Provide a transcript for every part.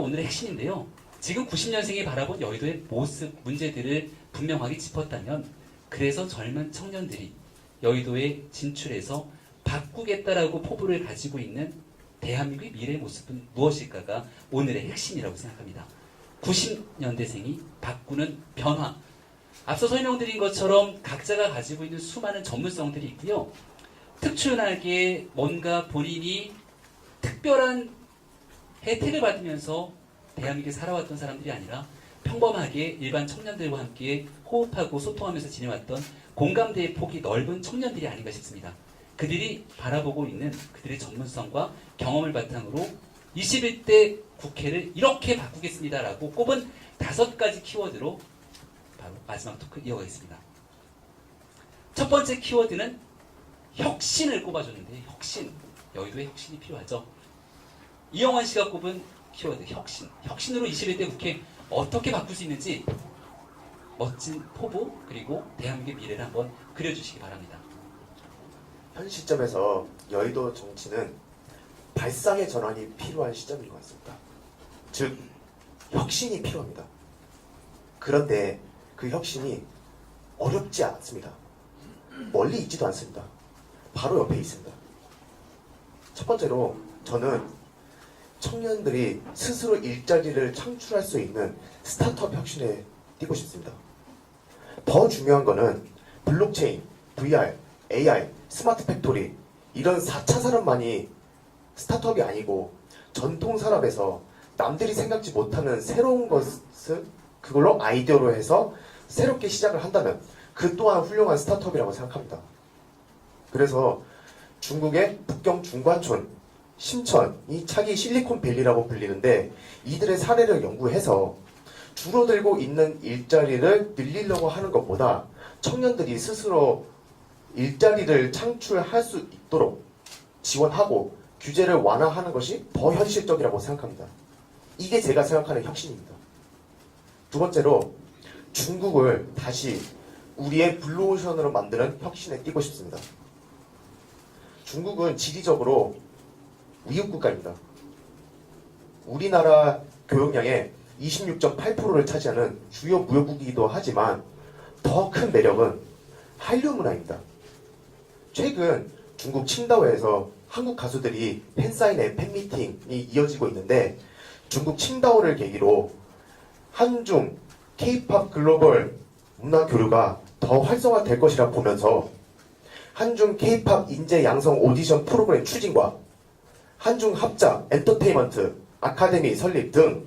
오늘의 핵심인데요. 지금 90년생이 바라본 여의도의 모습, 문제들을 분명하게 짚었다면, 그래서 젊은 청년들이 여의도에 진출해서 바꾸겠다라고 포부를 가지고 있는 대한민국의 미래의 모습은 무엇일까가 오늘의 핵심이라고 생각합니다. 90년대생이 바꾸는 변화. 앞서 설명드린 것처럼 각자가 가지고 있는 수많은 전문성들이 있고요. 특출나게 뭔가 본인이 특별한 혜택을 받으면서 대한민국에 살아왔던 사람들이 아니라 평범하게 일반 청년들과 함께 호흡하고 소통하면서 지내왔던 공감대의 폭이 넓은 청년들이 아닌가 싶습니다. 그들이 바라보고 있는 그들의 전문성과 경험을 바탕으로 21대 국회를 이렇게 바꾸겠습니다라고 꼽은 5가지 키워드로 바로 마지막 토크 이어가겠습니다. 첫 번째 키워드는 혁신을 꼽아줬는데, 혁신, 여의도에 혁신이 필요하죠. 이영환 씨가 꼽은 키워드 혁신. 혁신으로 21대 국회 어떻게 바꿀 수 있는지 멋진 포부 그리고 대한민국의 미래를 한번 그려주시기 바랍니다. 현 시점에서 여의도 정치는 발상의 전환이 필요한 시점인 것 같습니다. 즉, 혁신이 필요합니다. 그런데 그 혁신이 어렵지 않습니다. 멀리 있지도 않습니다. 바로 옆에 있습니다. 첫 번째로 저는 청년들이 스스로 일자리를 창출할 수 있는 스타트업 혁신에 뛰고 싶습니다. 더 중요한 거는 블록체인, VR, AI, 스마트 팩토리 이런 4차 산업만이 스타트업이 아니고 전통 산업에서 남들이 생각지 못하는 새로운 것을 그걸로 아이디어로 해서 새롭게 시작을 한다면 그 또한 훌륭한 스타트업이라고 생각합니다. 그래서 중국의 북경 중과촌, 심천이 차기 실리콘밸리라고 불리는데 이들의 사례를 연구해서 줄어들고 있는 일자리를 늘리려고 하는 것보다 청년들이 스스로 일자리를 창출할 수 있도록 지원하고 규제를 완화하는 것이 더 현실적이라고 생각합니다. 이게 제가 생각하는 혁신입니다. 두 번째로 중국을 다시 우리의 블루오션으로 만드는 혁신에 뛰고 싶습니다. 중국은 지리적으로 위국국가입니다. 우리나라 교역량의 26.8%를 차지하는 주요 무역국이기도 하지만 더 큰 매력은 한류 문화입니다. 최근 중국 칭다오에서 한국 가수들이 팬사인회, 팬미팅이 이어지고 있는데 중국 칭다오를 계기로 한중, K-POP 글로벌 문화 교류가 더 활성화될 것이라 보면서 한중 K-POP 인재 양성 오디션 프로그램 추진과 한중 합작 엔터테인먼트 아카데미 설립 등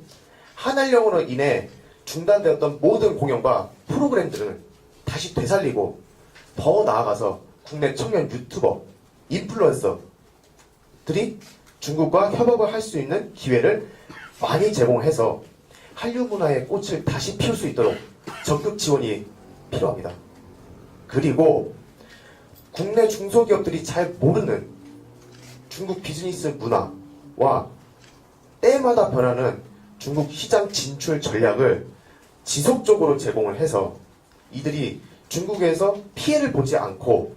한한령으로 인해 중단되었던 모든 공연과 프로그램들을 다시 되살리고 더 나아가서 국내 청년 유튜버, 인플루언서들이 중국과 협업을 할 수 있는 기회를 많이 제공해서 한류 문화의 꽃을 다시 피울 수 있도록 적극 지원이 필요합니다. 그리고 국내 중소기업들이 잘 모르는 중국 비즈니스 문화와 때마다 변하는 중국 시장 진출 전략을 지속적으로 제공을 해서 이들이 중국에서 피해를 보지 않고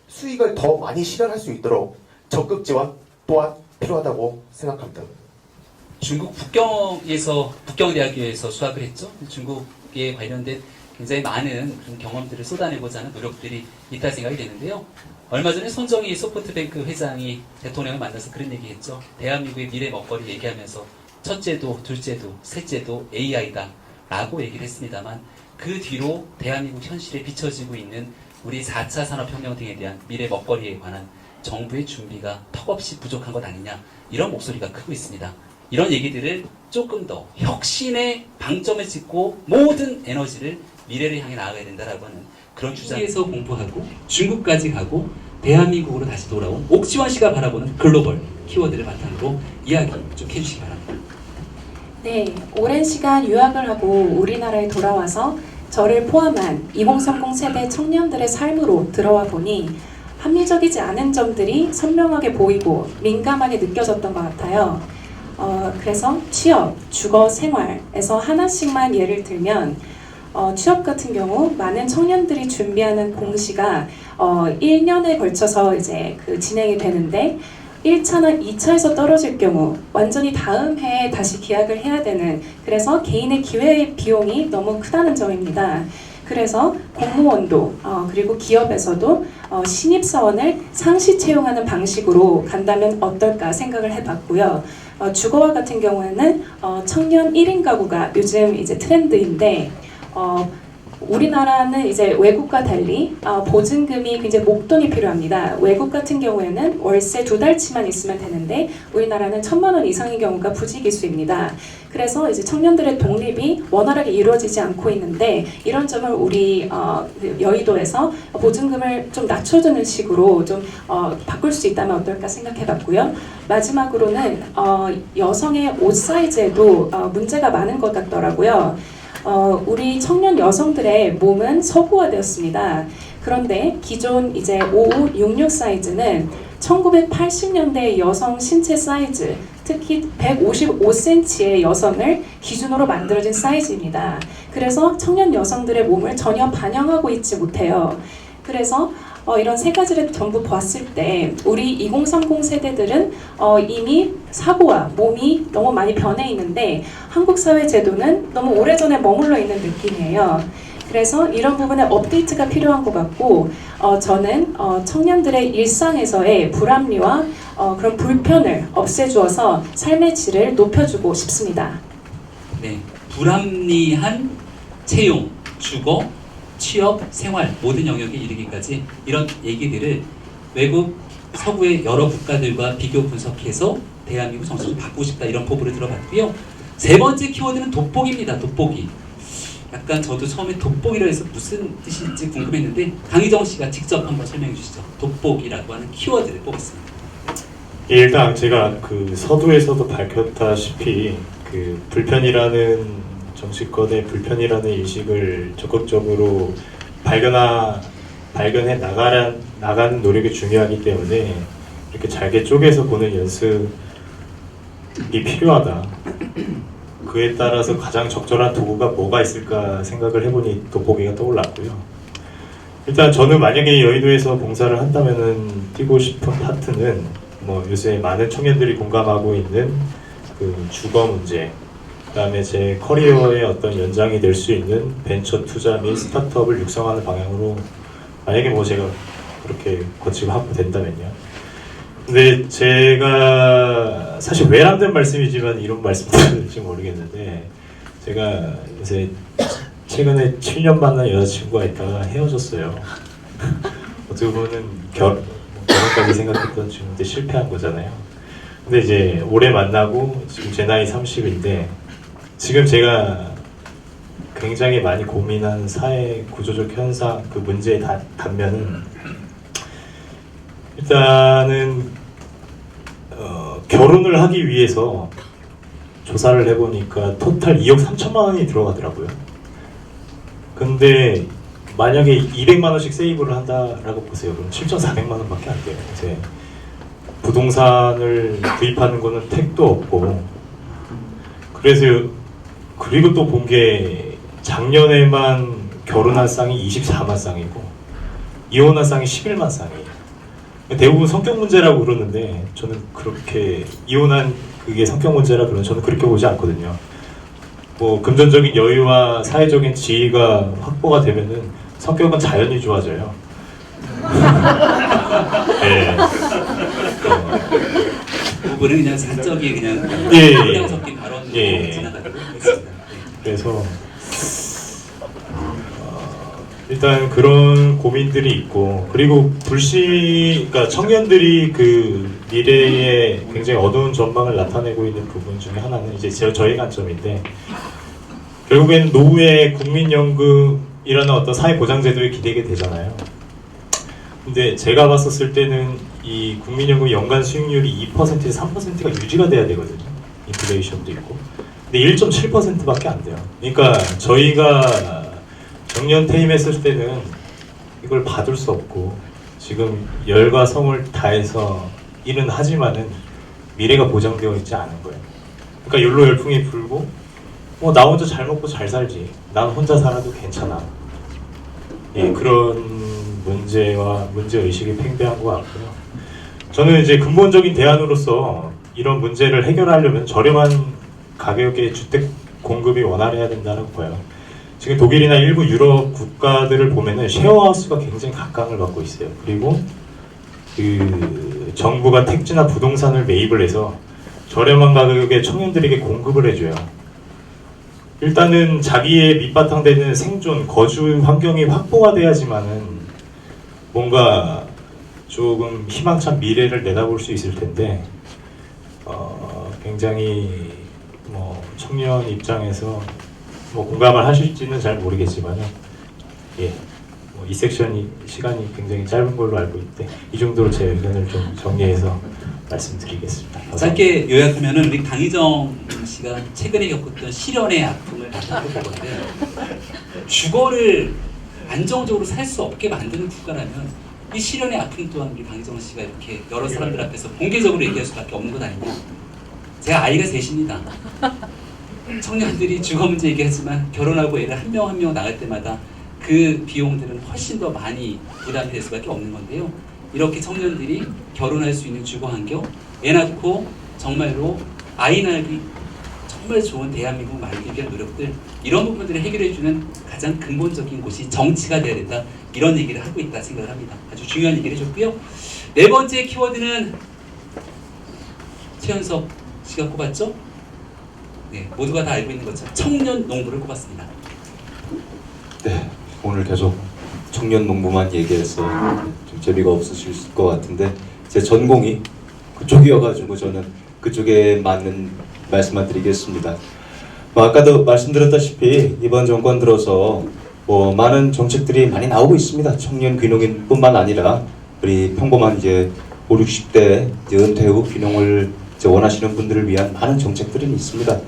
수익을 더 많이 실현할 수 있도록 적극 지원 또한 필요하다고 생각합니다. 중국 북경대학교에서 수학을 했죠. 중국에 관련된 굉장히 많은 그런 경험들을 쏟아내고자 하는 노력들이 있다 생각이 되는데요. 얼마 전에 손정희 소프트뱅크 회장이 대통령을 만나서 그런 얘기했죠. 대한민국의 미래 먹거리 얘기하면서 첫째도, 둘째도, 셋째도 AI다 라고 얘기를 했습니다만 그 뒤로 대한민국 현실에 비춰지고 있는 우리 4차 산업혁명 등에 대한 미래 먹거리에 관한 정부의 준비가 턱없이 부족한 것 아니냐, 이런 목소리가 크고 있습니다. 이런 얘기들을 조금 더 혁신의 방점을 찍고 모든 에너지를 미래를 향해 나아가야 된다라고 하는 그런 주장에서 공부하고 중국까지 가고 대한민국으로 다시 돌아온 옥지원 씨가 바라보는 글로벌 키워드를 바탕으로 이야기 좀 해주시기 바랍니다. 네, 오랜 시간 유학을 하고 우리나라에 돌아와서 저를 포함한 2030 세대 청년들의 삶으로 들어와 보니 합리적이지 않은 점들이 선명하게 보이고 민감하게 느껴졌던 것 같아요. 그래서 취업, 주거, 생활에서 하나씩만 예를 들면 취업 같은 경우 많은 청년들이 준비하는 공시가 1년에 걸쳐서 이제 진행이 되는데 1차나 2차에서 떨어질 경우 완전히 다음 해에 다시 계약을 해야 되는, 그래서 개인의 기회 비용이 너무 크다는 점입니다. 그래서 공무원도 그리고 기업에서도 신입사원을 상시 채용하는 방식으로 간다면 어떨까 생각을 해봤고요. 주거와 같은 경우에는 청년 1인 가구가 요즘 이제 트렌드인데 우리나라는 이제 외국과 달리 보증금이 굉장히 목돈이 필요합니다. 외국 같은 경우에는 월세 2달치만 있으면 되는데 우리나라는 1,000만 원 이상의 경우가 부지기수입니다. 그래서 이제 청년들의 독립이 원활하게 이루어지지 않고 있는데 이런 점을 우리 여의도에서 보증금을 좀 낮춰주는 식으로 좀 바꿀 수 있다면 어떨까 생각해봤고요. 마지막으로는 여성의 옷 사이즈에도 문제가 많은 것 같더라고요. 우리 청년 여성들의 몸은 서구화되었습니다. 그런데 기존 이제 5566 사이즈는 1980년대 여성 신체 사이즈, 특히 155cm의 여성을 기준으로 만들어진 사이즈입니다. 그래서 청년 여성들의 몸을 전혀 반영하고 있지 못해요. 그래서 이런 세 가지를 전부 봤을 때 우리 2030 세대들은 이미 사고와 몸이 너무 많이 변해 있는데 한국 사회 제도는 너무 오래전에 머물러 있는 느낌이에요. 그래서 이런 부분에 업데이트가 필요한 것 같고 저는 청년들의 일상에서의 불합리와 그런 불편을 없애주어서 삶의 질을 높여주고 싶습니다. 네, 불합리한 채용, 주거, 취업, 생활 모든 영역에 이르기까지 이런 얘기들을 외국 서구의 여러 국가들과 비교 분석해서 대한민국 정책을 바꾸고 싶다 이런 포부를 들어봤고요. 세 번째 키워드는 돋보기입니다. 돋보기. 약간 저도 처음에 돋보기라 해서 무슨 뜻인지 궁금했는데 강희정 씨가 직접 한번 설명해 주시죠. 돋보기라고 하는 키워드를 뽑았습니다. 예, 일단 제가 그 서두에서도 밝혔다시피 그 불편이라는 정치권의 불편이라는 인식을 적극적으로 발견해 나가는 노력이 중요하기 때문에 이렇게 잘게 쪼개서 보는 연습이 필요하다. 그에 따라서 가장 적절한 도구가 뭐가 있을까 생각을 해보니 돋보기가 떠올랐고요. 일단 저는 만약에 여의도에서 봉사를 한다면은 띄고 싶은 파트는 뭐 요새 많은 청년들이 공감하고 있는 그 주거 문제, 그다음에 제 커리어의 어떤 연장이 될 수 있는 벤처 투자 및 스타트업을 육성하는 방향으로 만약에 뭐 제가 그렇게 거치고 하고 된다면요. 근데 제가 사실 외람된 말씀이지만 이런 말씀 드릴지 모르겠는데 제가 요새 최근에 7년 만난 여자친구가 있다가 헤어졌어요. 어떻게 보면 결혼까지 생각했던 친구인데 실패한 거잖아요. 근데 이제 올해 만나고 지금 제 나이 30인데 지금 제가 굉장히 많이 고민한 사회 구조적 현상, 그 문제의 단면은 일단은 결혼을 하기 위해서 조사를 해보니까 토탈 2억 3천만 원이 들어가더라고요. 근데 만약에 200만 원씩 세이브를 한다라고 보세요. 그럼 7,400만 원밖에 안 돼요. 이제 부동산을 구입하는 거는 택도 없고 그래서 그리고 또 본 게 작년에만 결혼한 쌍이 24만 쌍이고 이혼한 쌍이 11만 쌍이에요. 대부분 성격 문제라고 그러는데 저는 그렇게 이혼한 그게 성격 문제라 그러면 저는 그렇게 보지 않거든요. 뭐 금전적인 여유와 사회적인 지위가 확보가 되면은 성격은 자연히 좋아져요. 네. 부분은 그냥 사적인 그냥 예. 섞인 발언으로 예. 지나가도록 하겠습니다. 그래서 일단 그런 고민들이 있고 그리고 그러니까 청년들이 그 미래에 굉장히 어두운 전망을 나타내고 있는 부분 중에 하나는 이제 저희 관점인데 결국에는 노후에 국민연금이라는 어떤 사회보장제도에 기대게 되잖아요. 근데 제가 봤었을 때는 이 국민연금 연간 수익률이 2%에서 3%가 유지가 돼야 되거든요. 인플레이션도 있고. 근데 1.7%밖에 안 돼요. 그러니까 저희가 정년 퇴임했을 때는 이걸 받을 수 없고 지금 열과 성을 다해서 일은 하지만은 미래가 보장되어 있지 않은 거예요. 그러니까 욜로 열풍이 불고 나 혼자 잘 먹고 잘 살지. 난 혼자 살아도 괜찮아. 예, 그런 문제의식이 팽배한 것 같고요. 저는 이제 근본적인 대안으로서 이런 문제를 해결하려면 저렴한 가격의 주택 공급이 원활해야 된다고 봐요. 지금 독일이나 일부 유럽 국가들을 보면은 쉐어하우스가 굉장히 각광을 받고 있어요. 그리고 그 정부가 택지나 부동산을 매입을 해서 저렴한 가격에 청년들에게 공급을 해줘요. 일단은 자기의 밑바탕 되는 생존, 거주 환경이 확보가 돼야지만은 뭔가 조금 희망찬 미래를 내다볼 수 있을 텐데, 굉장히 뭐 청년 입장에서 뭐 공감을 하실지는 잘 모르겠지만은, 예, 뭐 이 섹션이 시간이 굉장히 짧은 걸로 알고 있는데 이 정도로 제 의견을 좀 정리해서 말씀드리겠습니다. 감사합니다. 짧게 요약하면은 우리 강희정 씨가 최근에 겪었던 실연의 아픔을 바탕으로 보건데, 주거를 안정적으로 살 수 없게 만드는 국가라면 이 실연의 아픔 또한 우리 강희정 씨가 이렇게 여러 사람들 앞에서 공개적으로 얘기할 수밖에 없는 것 아니냐. 제가 아이가 셋입니다. 청년들이 주거 문제 얘기하지만 결혼하고 애를 한 명 한 명 낳을 때마다 그 비용들은 훨씬 더 많이 부담이 될 수밖에 없는 건데요. 이렇게 청년들이 결혼할 수 있는 주거 환경, 애 낳고 정말로 아이 낳기 정말 좋은 대한민국 말기 위한 노력들, 이런 부분들을 해결해주는 가장 근본적인 곳이 정치가 돼야 된다, 이런 얘기를 하고 있다 생각을 합니다. 아주 중요한 얘기를 해줬고요. 네 번째 키워드는 최현석 씨가 꼽았죠? 네, 모두가 다 알고 있는 것처럼 청년 농부를 꼽았습니다. 네, 오늘 계속 청년 농부만 얘기해서 좀 재미가 없으실 것 같은데, 제 전공이 그쪽이어가지고 저는 그쪽에 맞는 말씀만 드리겠습니다. 뭐 아까도 말씀드렸다시피 이번 정권 들어서 뭐 많은 정책들이 많이 나오고 있습니다. 청년 귀농인뿐만 아니라 우리 평범한 이제 5, 60대 이제 은퇴 후 귀농을 이제 원하시는 분들을 위한 많은 정책들이 있습니다.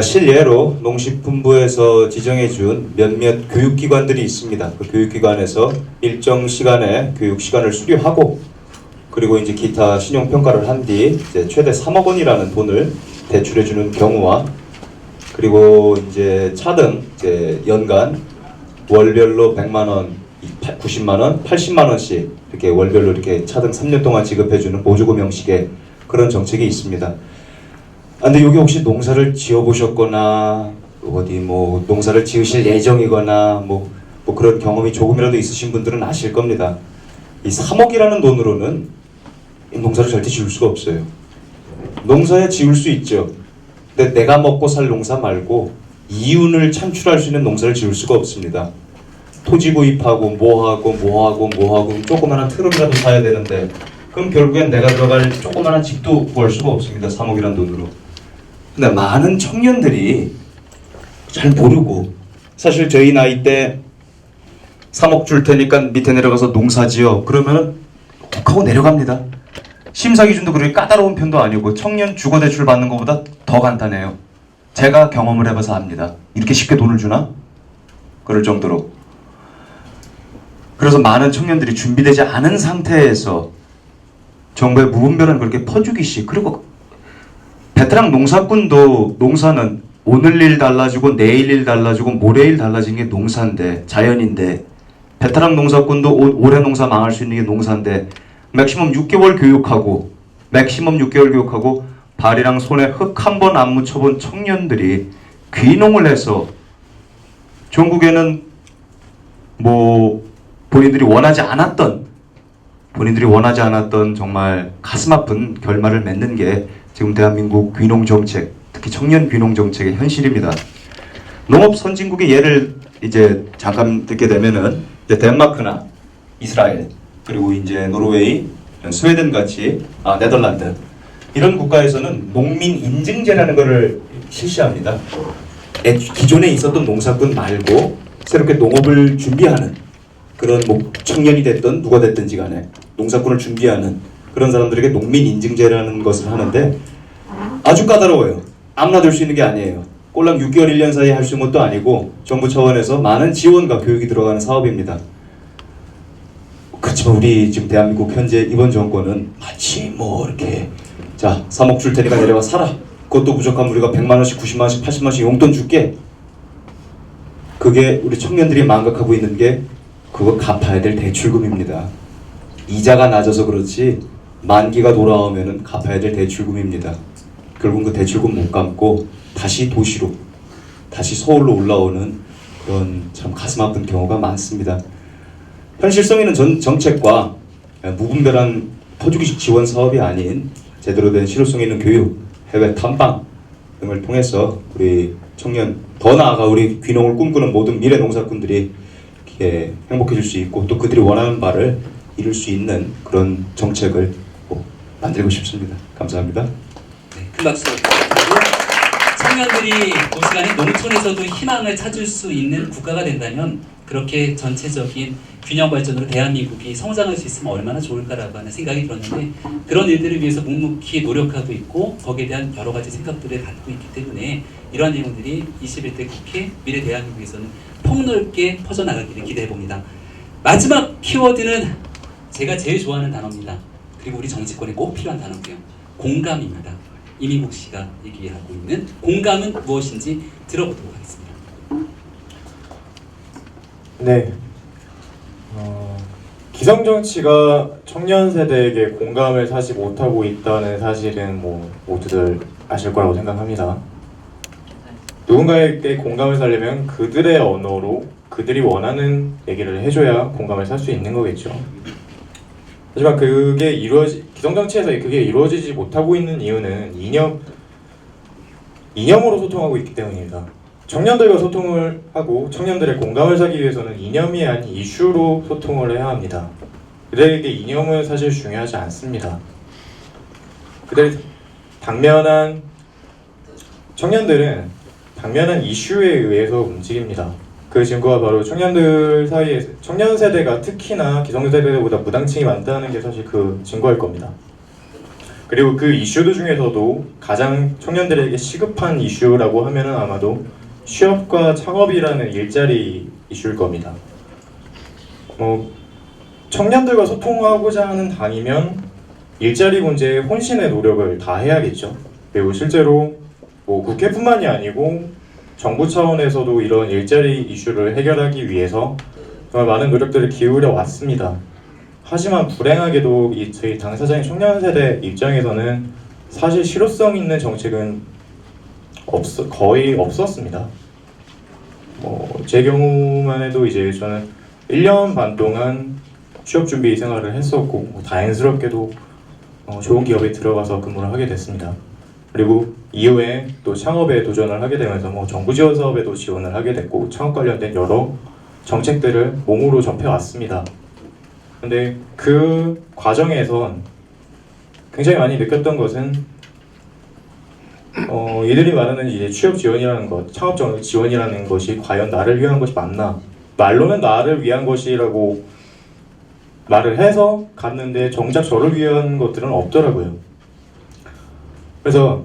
실예로 농식품부에서 지정해준 몇몇 교육기관들이 있습니다. 그 교육기관에서 일정 시간의 교육 시간을 수료하고, 그리고 이제 기타 신용평가를 한 뒤 이제 최대 3억 원이라는 돈을 대출해주는 경우와, 그리고 이제 차등 이제 연간 월별로 100만 원, 90만 원, 80만 원씩 이렇게 월별로 이렇게 차등 3년 동안 지급해주는 보조금 형식의 그런 정책이 있습니다. 근데 여기 혹시 농사를 지어보셨거나 어디 뭐 농사를 지으실 예정이거나 뭐 그런 경험이 조금이라도 있으신 분들은 아실 겁니다. 이 3억이라는 돈으로는 이 농사를 절대 지을 수가 없어요. 농사야 지을 수 있죠. 근데 내가 먹고 살 농사 말고 이윤을 창출할 수 있는 농사를 지을 수가 없습니다. 토지 구입하고 뭐하고 조그마한 트럭이라도 사야 되는데, 그럼 결국엔 내가 들어갈 조그마한 집도 구할 수가 없습니다. 3억이라는 돈으로. 근데 많은 청년들이 잘 모르고, 사실 저희 나이 때 3억 줄 테니까 밑에 내려가서 농사 지어 그러면은 욱 하고 내려갑니다. 심사 기준도 그렇게 까다로운 편도 아니고 청년 주거 대출 받는 것보다 더 간단해요. 제가 경험을 해봐서 압니다. 이렇게 쉽게 돈을 주나? 그럴 정도로. 그래서 많은 청년들이 준비되지 않은 상태에서 정부의 무분별한 그렇게 퍼주기식, 그리고 베테랑 농사꾼도, 농사는 오늘 일 달라지고 내일 일 달라지고 모레 일 달라지는 게 농사인데, 자연인데, 베테랑 농사꾼도 올해 농사 망할 수 있는 게 농사인데, 맥시멈 6개월 교육하고 발이랑 손에 흙 한 번 안 묻혀본 청년들이 귀농을 해서 전국에는 뭐 본인들이 원하지 않았던 정말 가슴 아픈 결말을 맺는 게 지금 대한민국 귀농 정책, 특히 청년 귀농 정책의 현실입니다. 농업 선진국의 예를 이제 잠깐 듣게 되면은 이제 덴마크나 이스라엘, 그리고 이제 노르웨이, 스웨덴 같이 네덜란드, 이런 국가에서는 농민 인증제라는 것을 실시합니다. 기존에 있었던 농사꾼 말고 새롭게 농업을 준비하는 그런 뭐 청년이 됐든 누가 됐든지 간에 농사꾼을 준비하는 그런 사람들에게 농민 인증제라는 것을 하는데, 아주 까다로워요. 아무나 될 수 있는 게 아니에요. 꼴랑 6개월 1년 사이에 할 수 있는 것도 아니고 정부 차원에서 많은 지원과 교육이 들어가는 사업입니다. 그렇지만 우리 지금 대한민국 현재 이번 정권은 마치 뭐 이렇게 자 3억 줄 테니까 내려가 살아, 그것도 부족하면 우리가 100만 원씩 90만 원씩 80만 원씩 용돈 줄게. 그게 우리 청년들이 망각하고 있는 게 그거 갚아야 될 대출금입니다. 이자가 낮아서 그렇지 만기가 돌아오면은 갚아야 될 대출금입니다. 결국 그 대출금 못 갚고 다시 도시로, 다시 서울로 올라오는 그런 참 가슴 아픈 경우가 많습니다. 현실성 있는 정책과 무분별한 터주기식 지원 사업이 아닌 제대로 된 실효성 있는 교육, 해외 탐방 등을 통해서 우리 청년, 더 나아가 우리 귀농을 꿈꾸는 모든 미래 농사꾼들이 이렇게 행복해질 수 있고 또 그들이 원하는 바를 이룰 수 있는 그런 정책을 꼭 만들고 싶습니다. 감사합니다. 네, 큰 박수 부탁드리고 청년들이 오시간에 농촌에서도 희망을 찾을 수 있는 국가가 된다면 그렇게 전체적인 균형 발전으로 대한민국이 성장할 수 있으면 얼마나 좋을까라고 하는 생각이 들었는데 그런 일들을 위해서 묵묵히 노력하고 있고 거기에 대한 여러 가지 생각들을 갖고 있기 때문에 이러한 내용들이 21대 국회 미래 대한민국에서는 폭넓게 퍼져나가기를 기대해봅니다. 마지막 키워드는 제가 제일 좋아하는 단어입니다. 그리고 우리 정치권에 꼭 필요한 단어고요. 공감입니다. 이민국 씨가 얘기하고 있는 공감은 무엇인지 들어보도록 하겠습니다. 네. 기성정치가 청년 세대에게 공감을 사지 못하고 있다는 사실은 모두들 아실 거라고 생각합니다. 누군가에게 공감을 사려면 그들의 언어로 그들이 원하는 얘기를 해줘야 공감을 살 수 있는 거겠죠. 하지만 기성정치에서 그게 이루어지지 못하고 있는 이유는 이념으로 소통하고 있기 때문입니다. 청년들과 소통을 하고 청년들의 공감을 사기 위해서는 이념이 아닌 이슈로 소통을 해야 합니다. 그들에게 이념은 사실 중요하지 않습니다. 청년들은 당면한 이슈에 의해서 움직입니다. 그 증거가 바로 청년들 사이에 청년 세대가 특히나 기성세대보다 무당층이 많다는 게 사실 그 증거일 겁니다. 그리고 그 이슈들 중에서도 가장 청년들에게 시급한 이슈라고 하면은 아마도 취업과 창업이라는 일자리 이슈일 겁니다. 청년들과 소통하고자 하는 당이면 일자리 문제에 혼신의 노력을 다 해야겠죠. 그리고 실제로 국회뿐만이 아니고 정부 차원에서도 이런 일자리 이슈를 해결하기 위해서 정말 많은 노력들을 기울여 왔습니다. 하지만 불행하게도 저희 당사자인 청년 세대 입장에서는 사실 실효성 있는 정책은 거의 없었습니다. 제 경우만 해도 이제 저는 1년 반 동안 취업 준비 생활을 했었고 다행스럽게도 좋은 기업에 들어가서 근무를 하게 됐습니다. 그리고 이후에 또 창업에 도전을 하게 되면서 정부 지원 사업에도 지원을 하게 됐고 창업 관련된 여러 정책들을 몸으로 접해왔습니다. 근데 그 과정에선 굉장히 많이 느꼈던 것은 이들이 말하는 이제 취업 지원이라는 것, 창업 지원이라는 것이 과연 나를 위한 것이 맞나? 말로는 나를 위한 것이라고 말을 해서 갔는데 정작 저를 위한 것들은 없더라고요. 그래서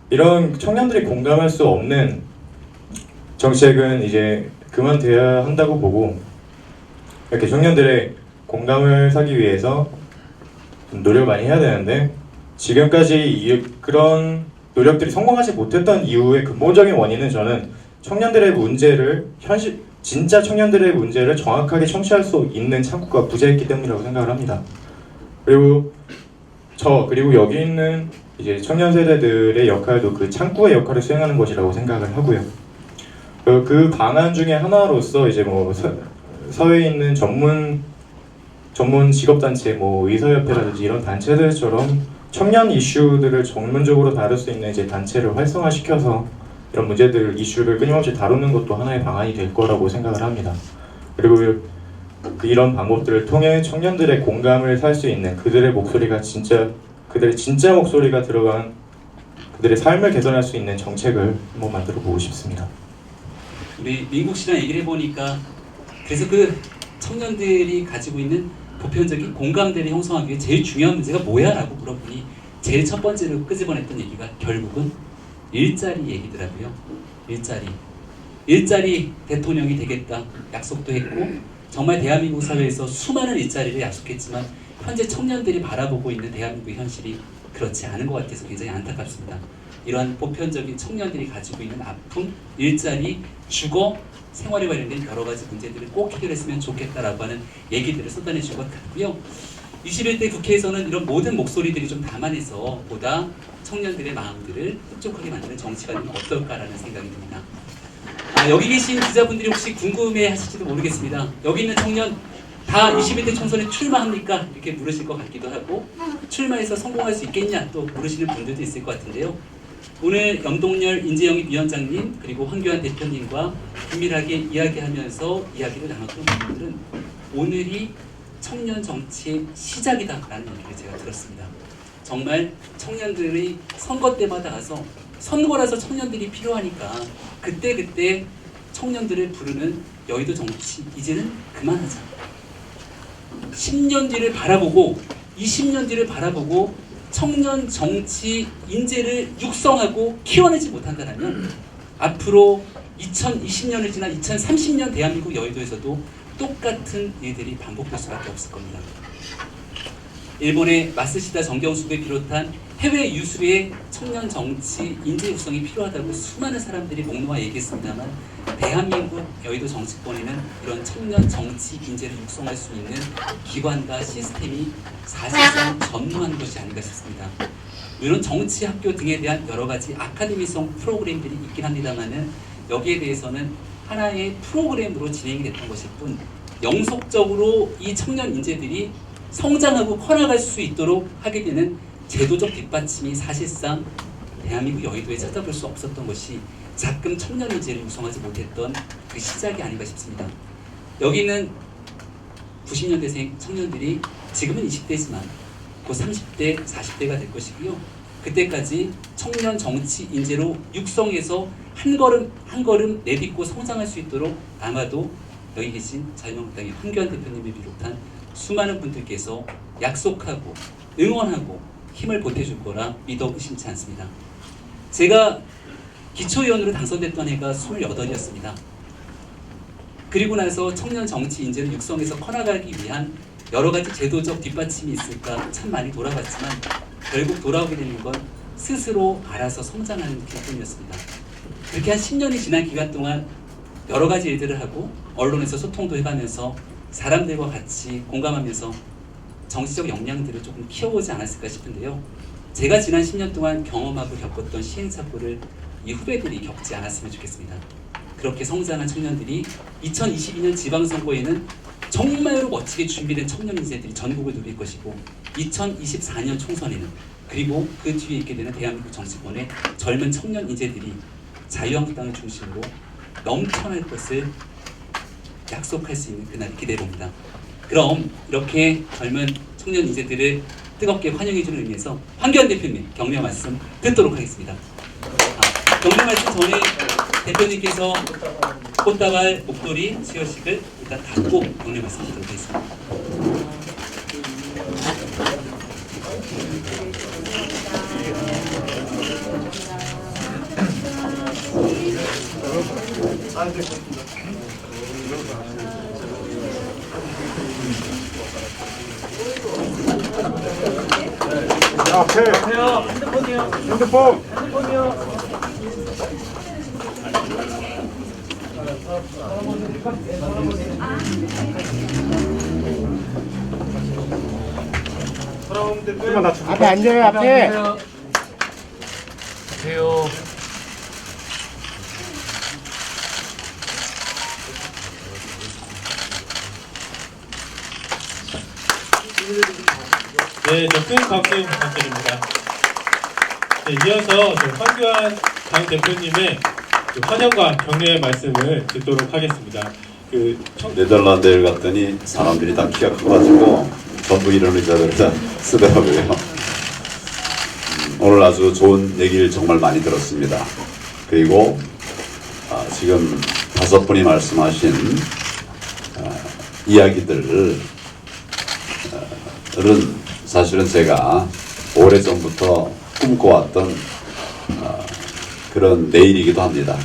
이런 청년들이 공감할 수 없는 정책은 이제 그만둬야 한다고 보고 이렇게 청년들의 공감을 사기 위해서 노력을 많이 해야 되는데 지금까지 그런 노력들이 성공하지 못했던 이유의 근본적인 원인은 저는 청년들의 문제를 진짜 청년들의 문제를 정확하게 청취할 수 있는 창구가 부재했기 때문이라고 생각을 합니다. 그리고 여기 있는 이제 청년 세대들의 역할도 그 창구의 역할을 수행하는 것이라고 생각을 하고요. 그 방안 중에 하나로서 이제 사회에 있는 전문 직업단체, 의사협회라든지 이런 단체들처럼 청년 이슈들을 전문적으로 다룰 수 있는 이제 단체를 활성화시켜서 이런 이슈를 끊임없이 다루는 것도 하나의 방안이 될 거라고 생각을 합니다. 그리고 이런 방법들을 통해 청년들의 공감을 살 수 있는 그들의 진짜 목소리가 들어간 그들의 삶을 개선할 수 있는 정책을 한번 만들어 보고 싶습니다. 우리 민국 씨랑 얘기를 해보니까 그래서 그 청년들이 가지고 있는 보편적인 공감대를 형성하기 위해 제일 중요한 문제가 뭐야? 라고 물어보니 제일 첫 번째로 끄집어냈던 얘기가 결국은 일자리 얘기더라고요. 일자리 대통령이 되겠다 약속도 했고 정말 대한민국 사회에서 수많은 일자리를 약속했지만 현재 청년들이 바라보고 있는 대한민국의 현실이 그렇지 않은 것 같아서 굉장히 안타깝습니다. 이러한 보편적인 청년들이 가지고 있는 아픔, 일자리, 주거, 생활에 관련된 여러 가지 문제들을 꼭 해결했으면 좋겠다라고 하는 얘기들을 쏟아내신 것 같고요. 21대 국회에서는 이런 모든 목소리들이 좀 담아내서 보다 청년들의 마음들을 흡족하게 만드는 정치가 되면 어떨까라는 생각이 듭니다. 여기 계신 기자분들이 혹시 궁금해 하실지도 모르겠습니다. 여기 있는 청년 다 21대 총선에 출마합니까? 이렇게 물으실 것 같기도 하고 출마해서 성공할 수 있겠냐 또 물으시는 분들도 있을 것 같은데요. 오늘 염동열 인재영입위원장님 그리고 황교안 대표님과 긴밀하게 이야기하면서 이야기를 나눴던 분들은 오늘이 청년 정치의 시작이다라는 얘기를 제가 들었습니다. 정말 청년들이 선거 때마다 가서 선거라서 청년들이 필요하니까 그때 청년들을 부르는 여의도 정치 이제는 그만하자. 10년 뒤를 바라보고 20년 뒤를 바라보고 청년 정치 인재를 육성하고 키워내지 못한다면 앞으로 2020년을 지나 2030년 대한민국 여의도에서도 똑같은 일들이 반복될 수밖에 없을 겁니다. 일본의 마스시다 정경숙을 비롯한 해외 유수의 청년 정치 인재 육성이 필요하다고 수많은 사람들이 목놓아 얘기했습니다만 대한민국 여의도 정치권에는 이런 청년 정치 인재를 육성할 수 있는 기관과 시스템이 사실상 전무한 것이 아닌가 싶습니다. 물론 정치 학교 등에 대한 여러 가지 아카데미성 프로그램들이 있긴 합니다만은 여기에 대해서는 하나의 프로그램으로 진행이 됐던 것일 뿐 영속적으로 이 청년 인재들이 성장하고 커나갈 수 있도록 하게 되는 제도적 뒷받침이 사실상 대한민국 여의도에 찾아볼 수 없었던 것이 자금 청년 인재를 육성하지 못했던 그 시작이 아닌가 싶습니다. 여기는 90년대생 청년들이 지금은 20대지만 곧 30대, 40대가 될 것이고요. 그때까지 청년 정치 인재로 육성해서 한 걸음 한 걸음 내딛고 성장할 수 있도록 아마도 여기 계신 자유한국당의 황교안 대표님을 비롯한 수많은 분들께서 약속하고 응원하고 힘을 보태줄 거라 믿어 의심치 않습니다. 제가 기초의원으로 당선됐던 해가 28이었습니다. 그리고 나서 청년 정치 인재를 육성해서 커나가기 위한 여러 가지 제도적 뒷받침이 있을까 참 많이 돌아봤지만 결국 돌아오게 되는 건 스스로 알아서 성장하는 길뿐이었습니다. 그렇게 한 10년이 지난 기간 동안 여러 가지 일들을 하고 언론에서 소통도 해가면서 사람들과 같이 공감하면서 정치적 역량들을 조금 키워보지 않았을까 싶은데요. 제가 지난 10년 동안 경험하고 겪었던 시행착오를 이 후배들이 겪지 않았으면 좋겠습니다. 그렇게 성장한 청년들이 2022년 지방선거에는 정말로 멋지게 준비된 청년 인재들이 전국을 누빌 것이고 2024년 총선에는 그리고 그 뒤에 있게 되는 대한민국 정치권의 젊은 청년 인재들이 자유한국당을 중심으로 넘쳐날 것을 약속할 수 있는 그날이 기대해봅니다. 그럼 이렇게 젊은 청년 인재들을 뜨겁게 환영해주는 의미에서 황교안 대표님 격려 말씀 듣도록 하겠습니다. 격려 말씀 전에 대표님께서 꽃다발 목도리 수여식을 일단 닫고 격려 말씀 드리도록 하겠습니다. 앞에 앉아요, 앞에. 네, 큰 박수 부탁드립니다. 네, 이어서 황교안 당 대표님의 환영과 격려의 말씀을 듣도록 하겠습니다. 네덜란드에 갔더니 사람들이 다 키가 커가지고 전부 이런 의자들을 다 쓰더라고요. 오늘 아주 좋은 얘기를 정말 많이 들었습니다. 그리고 지금 5분이 말씀하신 이야기들은 사실은 제가 오래전부터 꿈꿔왔던 그런 내일이기도 합니다.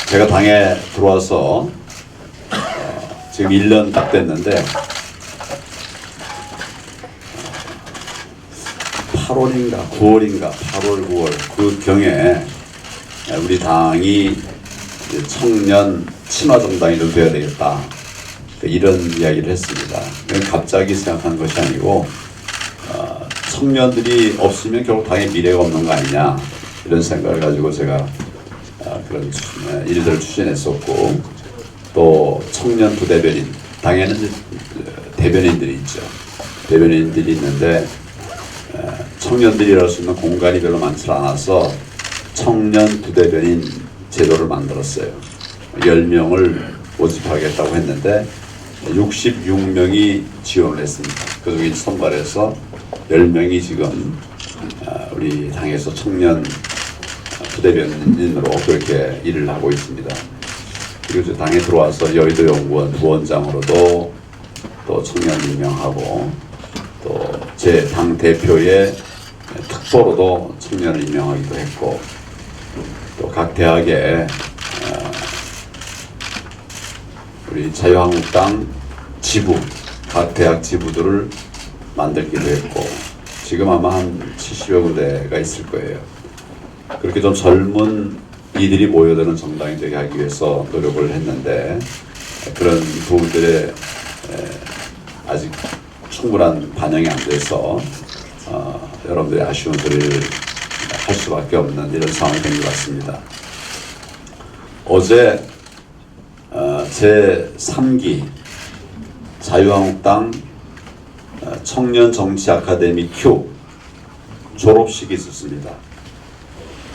제가 당에 들어와서 지금 1년 딱 됐는데 8월인가 9월인가 8월 9월 그 경에 우리 당이 청년 친화정당이 좀 되어야 되겠다. 이런 이야기를 했습니다. 갑자기 생각한 것이 아니고 청년들이 없으면 결국 당의 미래가 없는 거 아니냐 이런 생각을 가지고 제가 그런 일들을 추진했었고 또 청년 부대변인 당에는 이제 대변인들이 있죠. 대변인들이 있는데 청년들이 할 수 있는 공간이 별로 많지 않아서 청년 부대변인 제도를 만들었어요. 10명을 모집하겠다고 했는데 66명이 지원을 했습니다. 그중에 선발해서 10명이 지금 우리 당에서 청년 부대변인으로 그렇게 일을 하고 있습니다. 그리고 당에 들어와서 여의도 연구원 부원장으로도 또 청년 임명하고 또 제 당 대표의 특보로도 청년을 임명하기도 했고 또 각 대학에 우리 자유한국당 지부, 각 대학 지부들을 만들기도 했고 지금 아마 한 70여 군데가 있을 거예요. 그렇게 좀 젊은 이들이 모여드는 정당이 되게 하기 위해서 노력을 했는데 그런 부분들에 아직 충분한 반영이 안 돼서 여러분들의 아쉬운 소리를 할 수밖에 없는 이런 상황이 된 것 같습니다. 어제 제 3기 자유한국당 청년 정치 아카데미 Q 졸업식이 있었습니다.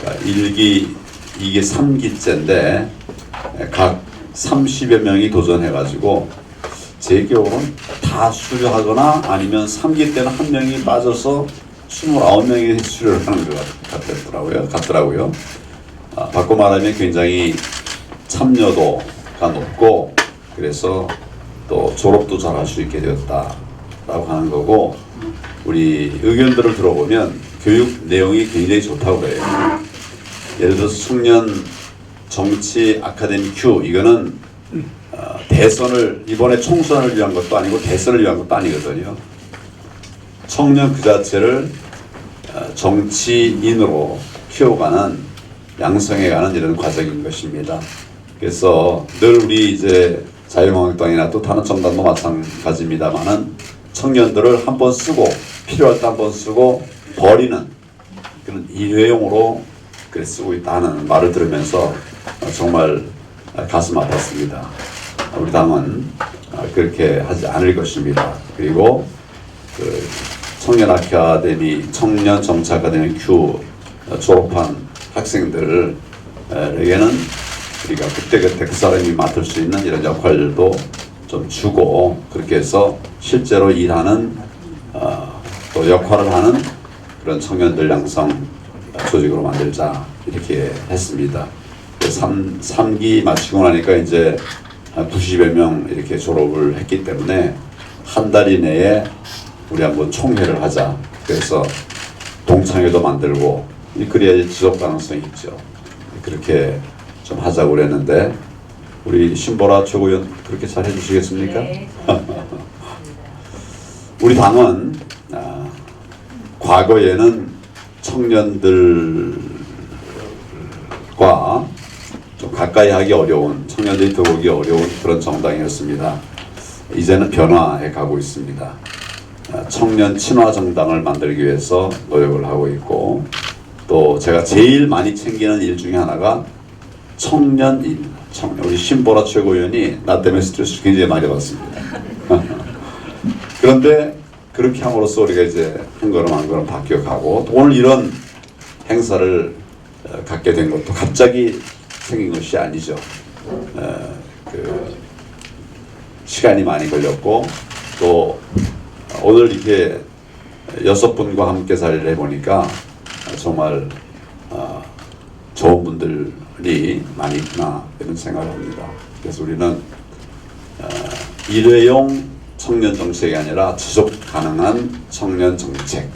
그러니까 1기, 2기, 3기째인데 각 30여 명이 도전해가지고 제 기억으로는 다 수료하거나 아니면 3기 때는 한 명이 빠져서 29명이 수료를 하는 것 같더라고요. 바꿔 말하면 굉장히 참여도가 높고 그래서 또 졸업도 잘 할 수 있게 되었다라고 하는 거고 우리 의견들을 들어보면 교육 내용이 굉장히 좋다고 그래요. 예를 들어서 청년 정치 아카데미 Q 이거는 대선을 이번에 총선을 위한 것도 아니고 대선을 위한 것도 아니거든요. 청년 그 자체를 정치인으로 키워가는 양성해가는 이런 과정인 것입니다. 그래서 늘 우리 이제 자유한국당이나 또 다른 정당도 마찬가지입니다만은 청년들을 한번 쓰고 필요할 때 한번 쓰고 버리는 그런 일회용으로 그래 쓰고 있다는 말을 들으면서 정말 가슴 아팠습니다. 우리 당은 그렇게 하지 않을 것입니다. 그리고 그 청년 아카데미, 청년 정치 아카데미 Q 졸업한 학생들에게는 우리가 그때그때 그 사람이 맡을 수 있는 이런 역할도 좀 주고 그렇게 해서 실제로 일하는 또 역할을 하는 그런 청년들 양성 조직으로 만들자 이렇게 했습니다. 3기 마치고 나니까 이제 90여 명 이렇게 졸업을 했기 때문에 한 달 이내에 우리 한번 총회를 하자. 그래서 동창회도 만들고 그래야 지속 가능성이 있죠. 그렇게 좀 하자고 그랬는데 우리 신보라 최고위원 그렇게 잘 해주시겠습니까? 네. 우리 당은 과거에는 청년들과 좀 가까이 하기 어려운 청년들이 들어오기 어려운 그런 정당이었습니다. 이제는 변화해 가고 있습니다. 청년 친화 정당을 만들기 위해서 노력을 하고 있고 또 제가 제일 많이 챙기는 일 중에 하나가 청년입니다. 우리 신보라 최고위원이 나 때문에 스트레스 굉장히 많이 받습니다. 그런데 그렇게 함으로써 우리가 이제 한 걸음 한 걸음 바뀌어가고 오늘 이런 행사를 갖게 된 것도 갑자기 생긴 것이 아니죠. 시간이 많이 걸렸고 또 오늘 이렇게 6분과 함께 자리를 해보니까 정말 좋은 분들이 많이 있구나 이런 생각을 합니다. 그래서 우리는 일회용 청년 정책이 아니라 지속 가능한 청년 정책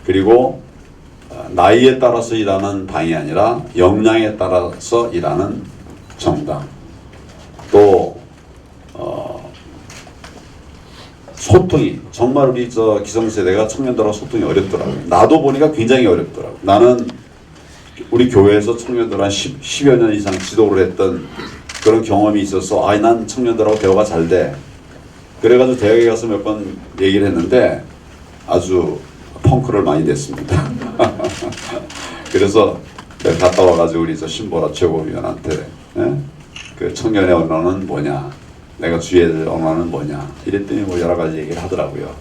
그리고 나이에 따라서 일하는 당이 아니라 역량에 따라서 일하는 정당 또 소통이 정말 우리 기성세대가 청년들하고 소통이 어렵더라고요. 나도 보니까 굉장히 어렵더라고요. 나는 우리 교회에서 청년들 한 10여 년 이상 지도를 했던 그런 경험이 있어서 난 청년들하고 대화가 잘 돼. 그래가지고 대학에 가서 몇 번 얘기를 했는데 아주 펑크를 많이 냈습니다. 그래서 내가 갔다 와가지고 우리 저 신보라 최고위원한테 그 청년의 언어는 뭐냐, 내가 주의해야 될 언어는 뭐냐 이랬더니 뭐 여러 가지 얘기를 하더라고요.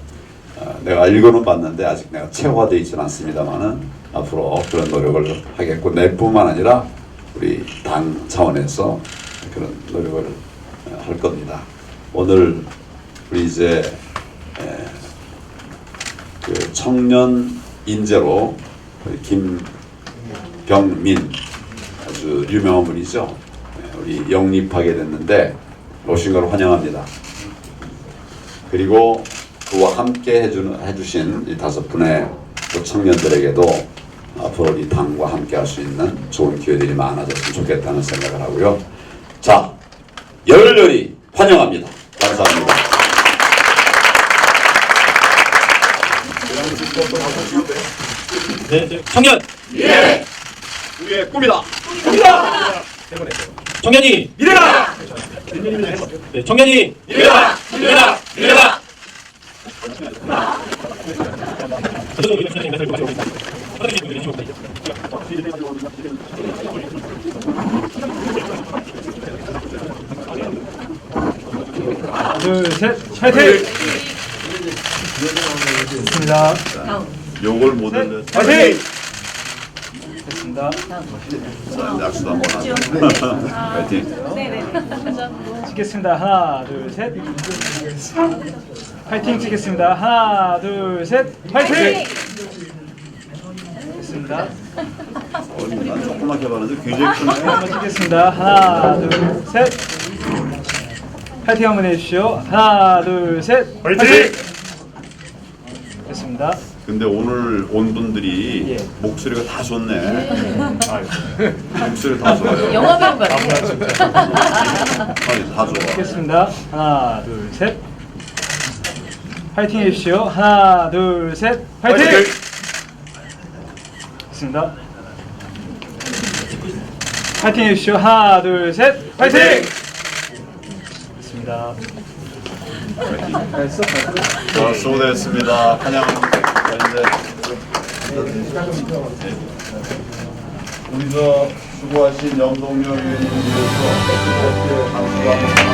내가 읽어는 봤는데 아직 내가 체화되어 있지는 않습니다만은 앞으로 그런 노력을 하겠고, 내뿐만 아니라 우리 당 차원에서 그런 노력을 할 겁니다. 오늘 우리 이제 그 청년 인재로 우리 김병민 아주 유명한 분이죠. 우리 영입하게 됐는데 오신 걸 환영합니다. 그리고 그와 함께 해주신 이 5분의 또 청년들에게도 앞으로 우리 당과 함께 할 수 있는 좋은 기회들이 많아졌으면 좋겠다는 생각을 하고요. 자, 열렬히 환영합니다. 감사합니다. 네, 청년! 예! 우리의 꿈이다! 청년이! 미래다! 네, 청년이! 미래다! 미래다! 미래다! 둘, 셋, 파이팅! 됐습니다. 요걸 모델로 파이팅! 됐습니다. 약수도 한번 하죠. 파이팅. 찍겠습니다. 하나, 둘, 셋. 파이팅 찍겠습니다. 하나, 둘, 셋. 파이팅! 됐습니다. 난 조그맣게 봤는데 굉장히 크네. 한번 찍겠습니다. 하나, 둘, 셋. 파이팅 한번 해주십시오. 하나, 둘, 셋. 파이팅! 됐습니다. 근데 오늘 온 분들이 예. 목소리가 다 좋네. 목소리 다 좋아요. 영화 배우 같아요. 아니, 다 좋아. 찍겠습니다. 하나, 둘, 셋. 파이팅 해주십시오. 하나, 둘, 셋. 파이팅! 됐습니다. 파이팅 해주십시오. 하나, 둘, 셋. 파이팅! 됐습니다. 자, 수고되었습니다. 환영합니다. 이제 우리 저 수고하신 염동열 의원님께서 함께 한번